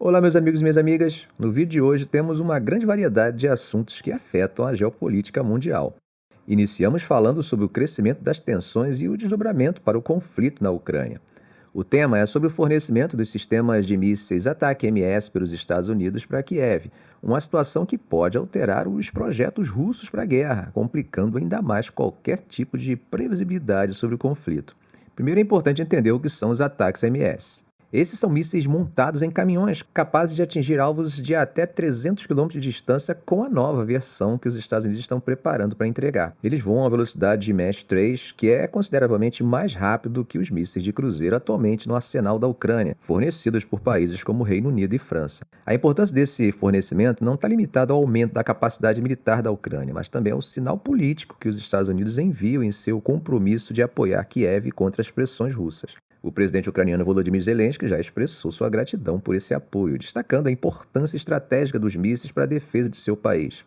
Olá, meus amigos e minhas amigas. No vídeo de hoje temos uma grande variedade de assuntos que afetam a geopolítica mundial. Iniciamos falando sobre o crescimento das tensões e o desdobramento para o conflito na Ucrânia. O tema é sobre o fornecimento dos sistemas de mísseis Ataque-MS pelos Estados Unidos para Kiev, uma situação que pode alterar os projetos russos para a guerra, complicando ainda mais qualquer tipo de previsibilidade sobre o conflito. Primeiro é importante entender o que são os ataques MS. Esses são mísseis montados em caminhões capazes de atingir alvos de até 300 km de distância com a nova versão que os Estados Unidos estão preparando para entregar. Eles voam à velocidade de Mach 3, que é consideravelmente mais rápido que os mísseis de cruzeiro atualmente no arsenal da Ucrânia, fornecidos por países como Reino Unido e França. A importância desse fornecimento não está limitada ao aumento da capacidade militar da Ucrânia, mas também ao sinal político que os Estados Unidos enviam em seu compromisso de apoiar Kiev contra as pressões russas. O presidente ucraniano Volodymyr Zelensky já expressou sua gratidão por esse apoio, destacando a importância estratégica dos mísseis para a defesa de seu país.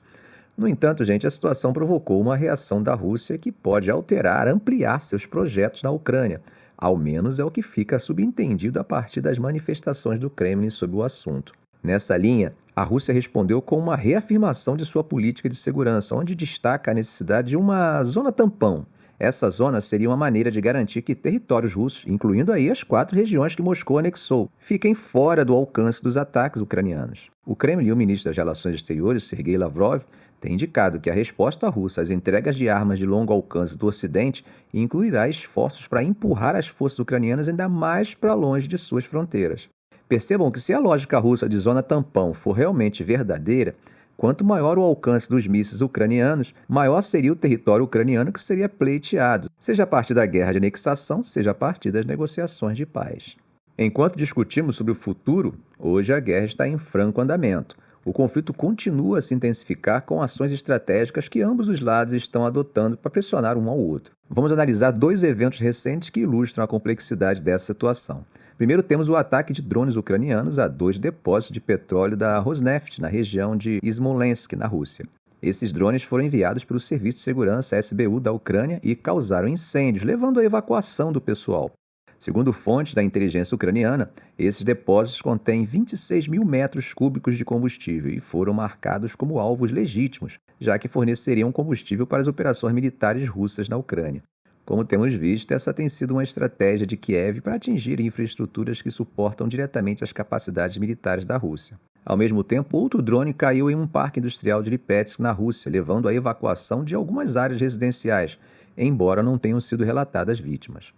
No entanto, a situação provocou uma reação da Rússia que pode ampliar seus projetos na Ucrânia. Ao menos é o que fica subentendido a partir das manifestações do Kremlin sobre o assunto. Nessa linha, a Rússia respondeu com uma reafirmação de sua política de segurança, onde destaca a necessidade de uma zona tampão. Essa zona seria uma maneira de garantir que territórios russos, incluindo aí as 4 regiões que Moscou anexou, fiquem fora do alcance dos ataques ucranianos. O Kremlin e o ministro das Relações Exteriores, Sergei Lavrov, têm indicado que a resposta russa às entregas de armas de longo alcance do Ocidente incluirá esforços para empurrar as forças ucranianas ainda mais para longe de suas fronteiras. Percebam que se a lógica russa de zona tampão for realmente verdadeira, quanto maior o alcance dos mísseis ucranianos, maior seria o território ucraniano que seria pleiteado, seja a partir da guerra de anexação, seja a partir das negociações de paz. Enquanto discutimos sobre o futuro, hoje a guerra está em franco andamento. O conflito continua a se intensificar com ações estratégicas que ambos os lados estão adotando para pressionar um ao outro. Vamos analisar 2 eventos recentes que ilustram a complexidade dessa situação. Primeiro temos o ataque de drones ucranianos a 2 depósitos de petróleo da Rosneft, na região de Smolensk, na Rússia. Esses drones foram enviados pelo Serviço de Segurança SBU da Ucrânia e causaram incêndios, levando à evacuação do pessoal. Segundo fontes da inteligência ucraniana, esses depósitos contêm 26 mil metros cúbicos de combustível e foram marcados como alvos legítimos, já que forneceriam combustível para as operações militares russas na Ucrânia. Como temos visto, essa tem sido uma estratégia de Kiev para atingir infraestruturas que suportam diretamente as capacidades militares da Rússia. Ao mesmo tempo, outro drone caiu em um parque industrial de Lipetsk, na Rússia, levando à evacuação de algumas áreas residenciais, embora não tenham sido relatadas vítimas.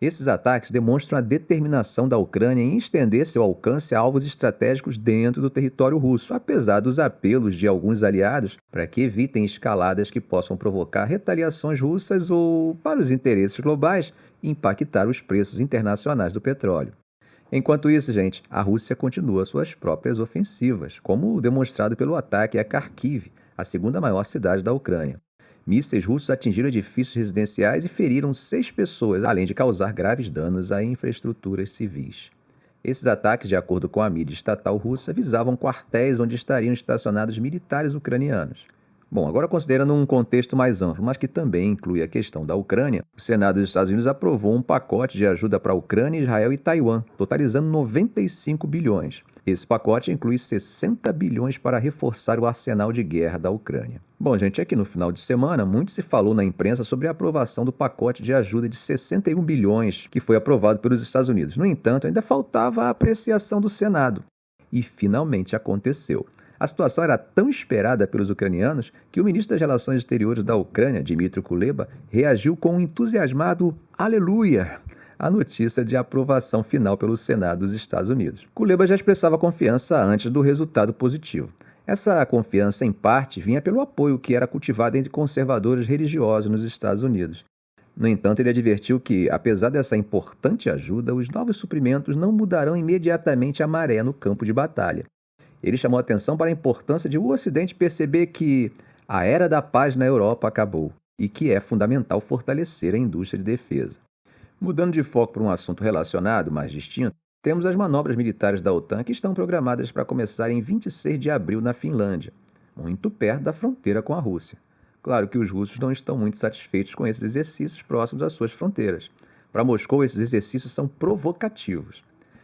Esses ataques demonstram a determinação da Ucrânia em estender seu alcance a alvos estratégicos dentro do território russo, apesar dos apelos de alguns aliados para que evitem escaladas que possam provocar retaliações russas ou, para os interesses globais, impactar os preços internacionais do petróleo. Enquanto isso, a Rússia continua suas próprias ofensivas, como demonstrado pelo ataque a Kharkiv, a segunda maior cidade da Ucrânia. Mísseis russos atingiram edifícios residenciais e feriram 6 pessoas, além de causar graves danos a infraestruturas civis. Esses ataques, de acordo com a mídia estatal russa, visavam quartéis onde estariam estacionados militares ucranianos. Bom, agora considerando um contexto mais amplo, mas que também inclui a questão da Ucrânia, o Senado dos Estados Unidos aprovou um pacote de ajuda para a Ucrânia, Israel e Taiwan, totalizando 95 bilhões. Esse pacote inclui 60 bilhões para reforçar o arsenal de guerra da Ucrânia. Bom, aqui no final de semana, muito se falou na imprensa sobre a aprovação do pacote de ajuda de 61 bilhões que foi aprovado pelos Estados Unidos. No entanto, ainda faltava a apreciação do Senado. E finalmente aconteceu. A situação era tão esperada pelos ucranianos que o ministro das Relações Exteriores da Ucrânia, Dmytro Kuleba, reagiu com um entusiasmado aleluia à notícia de aprovação final pelo Senado dos Estados Unidos. Kuleba já expressava confiança antes do resultado positivo. Essa confiança, em parte, vinha pelo apoio que era cultivado entre conservadores religiosos nos Estados Unidos. No entanto, ele advertiu que, apesar dessa importante ajuda, os novos suprimentos não mudarão imediatamente a maré no campo de batalha. Ele chamou a atenção para a importância de o Ocidente perceber que a era da paz na Europa acabou e que é fundamental fortalecer a indústria de defesa. Mudando de foco para um assunto relacionado, mas distinto, temos as manobras militares da OTAN que estão programadas para começar em 26 de abril na Finlândia, muito perto da fronteira com a Rússia. Claro que os russos não estão muito satisfeitos com esses exercícios próximos às suas fronteiras. Para Moscou, esses exercícios são provocativos.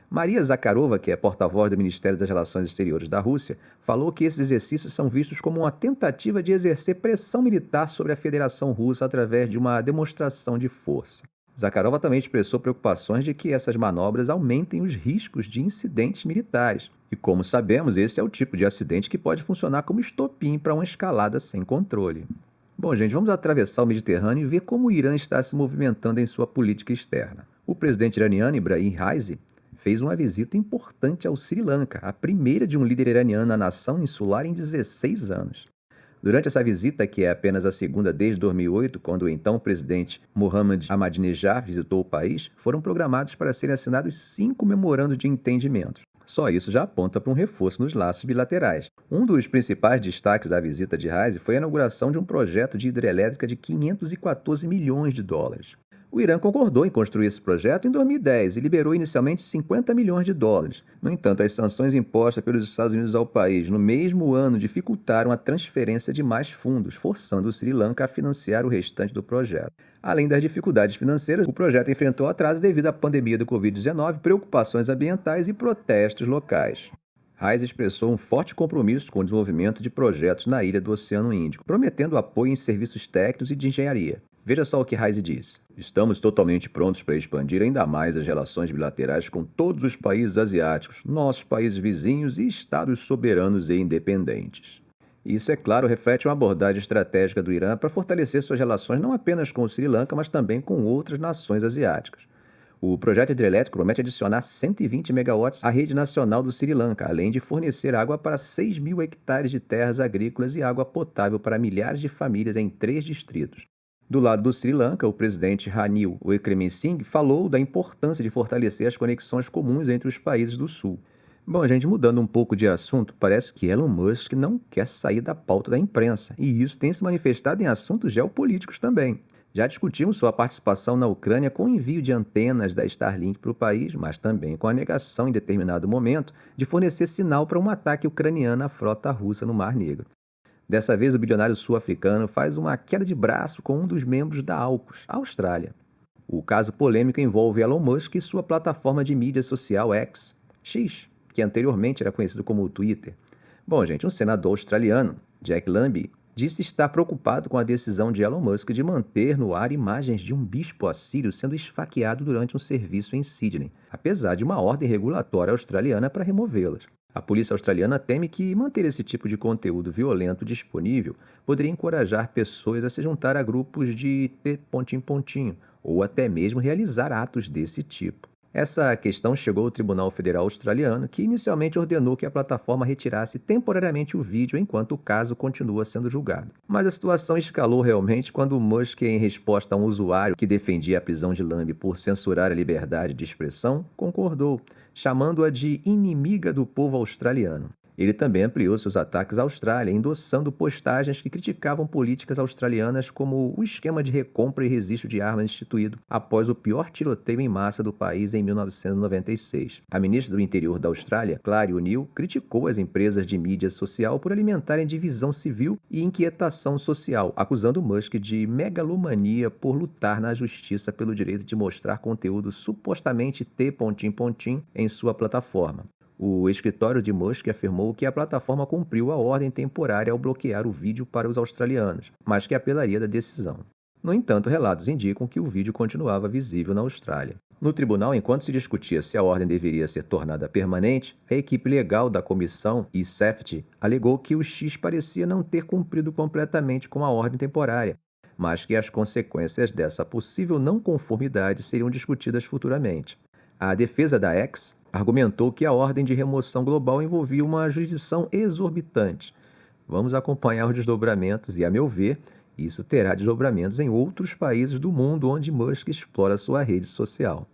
Maria Zakharova, que é porta-voz do Ministério das Relações Exteriores da Rússia, falou que esses exercícios são vistos como uma tentativa de exercer pressão militar sobre a Federação Russa através de uma demonstração de força. Zakharova também expressou preocupações de que essas manobras aumentem os riscos de incidentes militares. E como sabemos, esse é o tipo de acidente que pode funcionar como estopim para uma escalada sem controle. Bom, gente, vamos atravessar o Mediterrâneo e ver como o Irã está se movimentando em sua política externa. O presidente iraniano Ibrahim Raisi fez uma visita importante ao Sri Lanka, a primeira de um líder iraniano à nação insular em 16 anos. Durante essa visita, que é apenas a segunda desde 2008, quando o então presidente Mohammad Ahmadinejad visitou o país, foram programados para serem assinados 5 memorandos de entendimento. Só isso já aponta para um reforço nos laços bilaterais. Um dos principais destaques da visita de Raisi foi a inauguração de um projeto de hidrelétrica de 514 milhões de dólares. O Irã concordou em construir esse projeto em 2010 e liberou inicialmente 50 milhões de dólares. No entanto, as sanções impostas pelos Estados Unidos ao país no mesmo ano dificultaram a transferência de mais fundos, forçando o Sri Lanka a financiar o restante do projeto. Além das dificuldades financeiras, o projeto enfrentou atraso devido à pandemia do Covid-19, preocupações ambientais e protestos locais. Raisi expressou um forte compromisso com o desenvolvimento de projetos na ilha do Oceano Índico, prometendo apoio em serviços técnicos e de engenharia. Veja só o que Raisi diz. Estamos totalmente prontos para expandir ainda mais as relações bilaterais com todos os países asiáticos, nossos países vizinhos e estados soberanos e independentes. Isso, é claro, reflete uma abordagem estratégica do Irã para fortalecer suas relações não apenas com o Sri Lanka, mas também com outras nações asiáticas. O projeto hidrelétrico promete adicionar 120 megawatts à rede nacional do Sri Lanka, além de fornecer água para 6 mil hectares de terras agrícolas e água potável para milhares de famílias em 3 distritos. Do lado do Sri Lanka, o presidente Ranil Wickremesinghe falou da importância de fortalecer as conexões comuns entre os países do Sul. Bom, gente, mudando um pouco de assunto, parece que Elon Musk não quer sair da pauta da imprensa, e isso tem se manifestado em assuntos geopolíticos também. Já discutimos sua participação na Ucrânia com o envio de antenas da Starlink para o país, mas também com a negação em determinado momento de fornecer sinal para um ataque ucraniano à frota russa no Mar Negro. Dessa vez, o bilionário sul-africano faz uma queda de braço com um dos membros da AUKUS, a Austrália. O caso polêmico envolve Elon Musk e sua plataforma de mídia social X, que anteriormente era conhecido como Twitter. Bom, gente, um senador australiano, Jack Lambie, disse estar preocupado com a decisão de Elon Musk de manter no ar imagens de um bispo assírio sendo esfaqueado durante um serviço em Sydney, apesar de uma ordem regulatória australiana para removê-las. A polícia australiana teme que manter esse tipo de conteúdo violento disponível poderia encorajar pessoas a se juntar a grupos de T***, ou até mesmo realizar atos desse tipo. Essa questão chegou ao Tribunal Federal Australiano, que inicialmente ordenou que a plataforma retirasse temporariamente o vídeo enquanto o caso continua sendo julgado. Mas a situação escalou realmente quando Musk, em resposta a um usuário que defendia a prisão de Lambie por censurar a liberdade de expressão, concordou, chamando-a de inimiga do povo australiano. Ele também ampliou seus ataques à Austrália, endossando postagens que criticavam políticas australianas como o esquema de recompra e registro de armas instituído após o pior tiroteio em massa do país em 1996. A ministra do Interior da Austrália, Clary O'Neil, criticou as empresas de mídia social por alimentarem divisão civil e inquietação social, acusando Musk de megalomania por lutar na justiça pelo direito de mostrar conteúdo supostamente T** em sua plataforma. O escritório de Musk afirmou que a plataforma cumpriu a ordem temporária ao bloquear o vídeo para os australianos, mas que apelaria da decisão. No entanto, relatos indicam que o vídeo continuava visível na Austrália. No tribunal, enquanto se discutia se a ordem deveria ser tornada permanente, a equipe legal da comissão, eSafety, alegou que o X parecia não ter cumprido completamente com a ordem temporária, mas que as consequências dessa possível não conformidade seriam discutidas futuramente. A defesa da X argumentou que a ordem de remoção global envolvia uma jurisdição exorbitante. Vamos acompanhar os desdobramentos e, a meu ver, isso terá desdobramentos em outros países do mundo onde Musk explora sua rede social.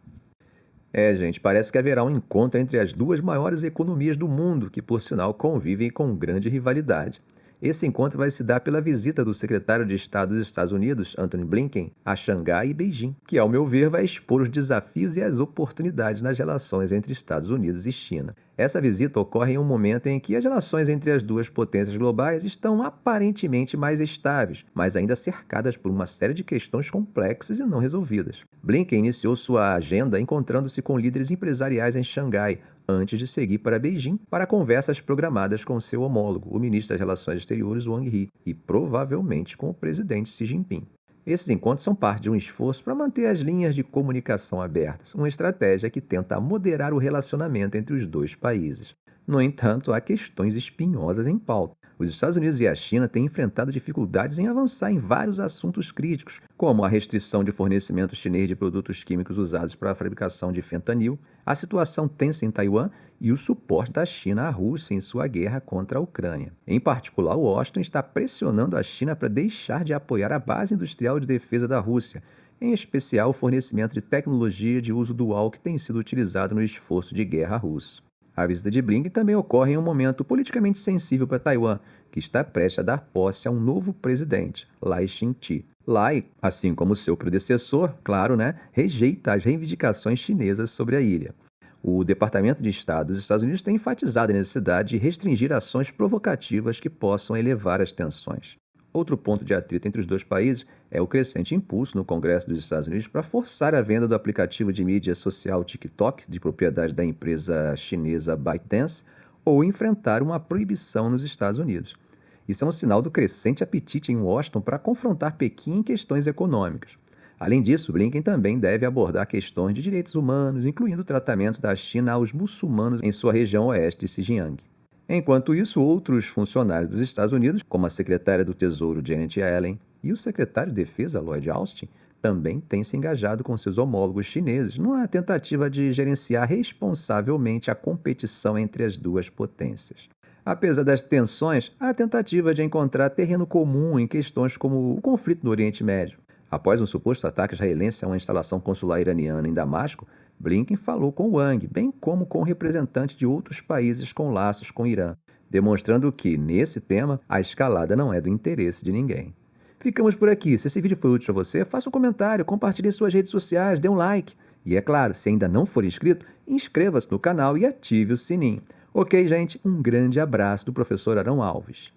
Gente, parece que haverá um encontro entre as duas maiores economias do mundo, que, por sinal, convivem com grande rivalidade. Esse encontro vai se dar pela visita do secretário de Estado dos Estados Unidos, Antony Blinken, a Xangai e Beijing, que, ao meu ver, vai expor os desafios e as oportunidades nas relações entre Estados Unidos e China. Essa visita ocorre em um momento em que as relações entre as duas potências globais estão aparentemente mais estáveis, mas ainda cercadas por uma série de questões complexas e não resolvidas. Blinken iniciou sua agenda encontrando-se com líderes empresariais em Xangai, antes de seguir para Beijing para conversas programadas com seu homólogo, o ministro das Relações Exteriores, Wang Yi, e provavelmente com o presidente Xi Jinping. Esses encontros são parte de um esforço para manter as linhas de comunicação abertas, uma estratégia que tenta moderar o relacionamento entre os dois países. No entanto, há questões espinhosas em pauta. Os Estados Unidos e a China têm enfrentado dificuldades em avançar em vários assuntos críticos, como a restrição de fornecimento chinês de produtos químicos usados para a fabricação de fentanil, a situação tensa em Taiwan e o suporte da China à Rússia em sua guerra contra a Ucrânia. Em particular, Washington está pressionando a China para deixar de apoiar a base industrial de defesa da Rússia, em especial o fornecimento de tecnologia de uso dual que tem sido utilizado no esforço de guerra russo. A visita de Blinken também ocorre em um momento politicamente sensível para Taiwan, que está prestes a dar posse a um novo presidente, Lai Ching-te. Lai, assim como seu predecessor, claro, rejeita as reivindicações chinesas sobre a ilha. O Departamento de Estado dos Estados Unidos tem enfatizado a necessidade de restringir ações provocativas que possam elevar as tensões. Outro ponto de atrito entre os dois países é o crescente impulso no Congresso dos Estados Unidos para forçar a venda do aplicativo de mídia social TikTok, de propriedade da empresa chinesa ByteDance, ou enfrentar uma proibição nos Estados Unidos. Isso é um sinal do crescente apetite em Washington para confrontar Pequim em questões econômicas. Além disso, Blinken também deve abordar questões de direitos humanos, incluindo o tratamento da China aos muçulmanos em sua região oeste de Xinjiang. Enquanto isso, outros funcionários dos Estados Unidos, como a secretária do Tesouro Janet Yellen e o secretário de Defesa Lloyd Austin, também têm se engajado com seus homólogos chineses numa tentativa de gerenciar responsavelmente a competição entre as duas potências. Apesar das tensões, há a tentativa de encontrar terreno comum em questões como o conflito no Oriente Médio. Após um suposto ataque israelense a uma instalação consular iraniana em Damasco, Blinken falou com Wang, bem como com representantes de outros países com laços com o Irã, demonstrando que, nesse tema, a escalada não é do interesse de ninguém. Ficamos por aqui. Se esse vídeo foi útil para você, faça um comentário, compartilhe em suas redes sociais, dê um like. E é claro, se ainda não for inscrito, inscreva-se no canal e ative o sininho. Ok, gente? Um grande abraço do professor Arão Alves.